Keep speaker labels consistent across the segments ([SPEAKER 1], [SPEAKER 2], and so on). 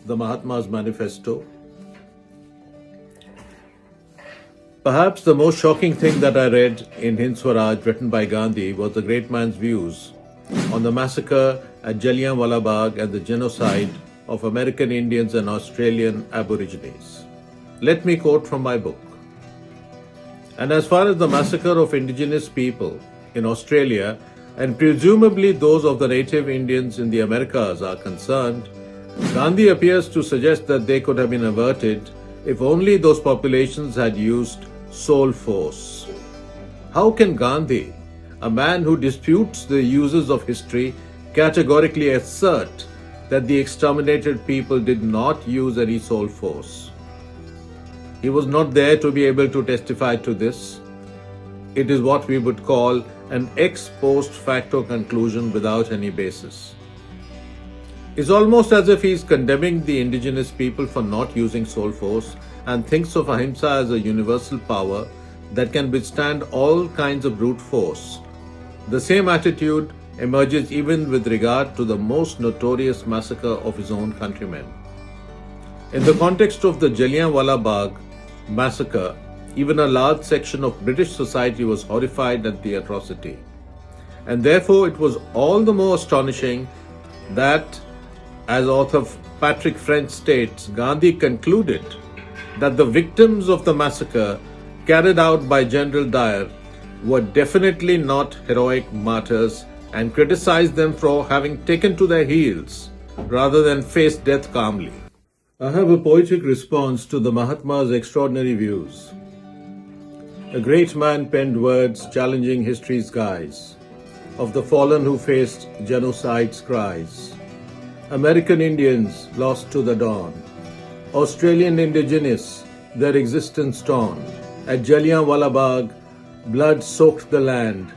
[SPEAKER 1] the Mahatma's Manifesto. Perhaps the most shocking thing that I read in Hind Swaraj, written by Gandhi, was the great man's views on the massacre at Jallianwala Bagh and the genocide of American Indians and Australian Aborigines. Let me quote from my book. And as far as the massacre of Indigenous people in Australia and presumably those of the native Indians in the Americas are concerned, Gandhi appears to suggest that they could have been averted if only those populations had used soul force. How can Gandhi, a man who disputes the uses of history, categorically assert that the exterminated people did not use any soul force? He was not there to be able to testify to this. It is what we would call an ex post facto conclusion without any basis. It's almost as if he is condemning the indigenous people for not using soul force and thinks of Ahimsa as a universal power that can withstand all kinds of brute force. The same attitude emerges even with regard to the most notorious massacre of his own countrymen. In the context of the Jallianwala Bagh massacre, even a large section of British society was horrified at the atrocity. And therefore it was all the more astonishing that, as author Patrick French states, Gandhi concluded that the victims of the massacre carried out by General Dyer were definitely not heroic martyrs and criticized them for having taken to their heels rather than face death calmly. I have a poetic response to the Mahatma's extraordinary views. A great man penned words challenging history's guise, of the fallen who faced genocide's cries. American Indians lost to the dawn, Australian Indigenous, their existence torn. At Jallianwala Bagh, blood soaked the land.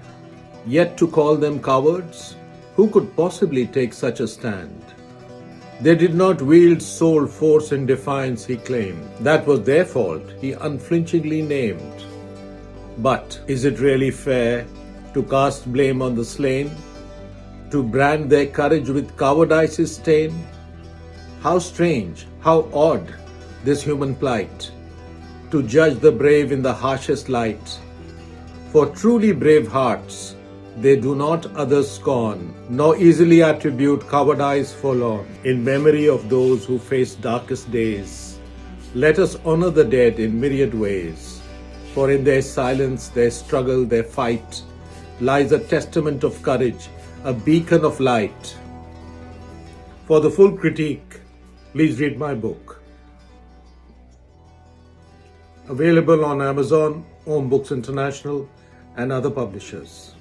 [SPEAKER 1] Yet to call them cowards? Who could possibly take such a stand? They did not wield soul force in defiance, he claimed. That was their fault, he unflinchingly named. But is it really fair to cast blame on the slain? To brand their courage with cowardice's stain? How strange, how odd this human plight, to judge the brave in the harshest light. For truly brave hearts, they do not others scorn, nor easily attribute cowardice forlorn. In memory of those who faced darkest days, let us honor the dead in myriad ways. For in their silence, their struggle, their fight, lies a testament of courage, a beacon of light. For the full critique, please read my book. Available on Amazon, Home Books International, and other publishers.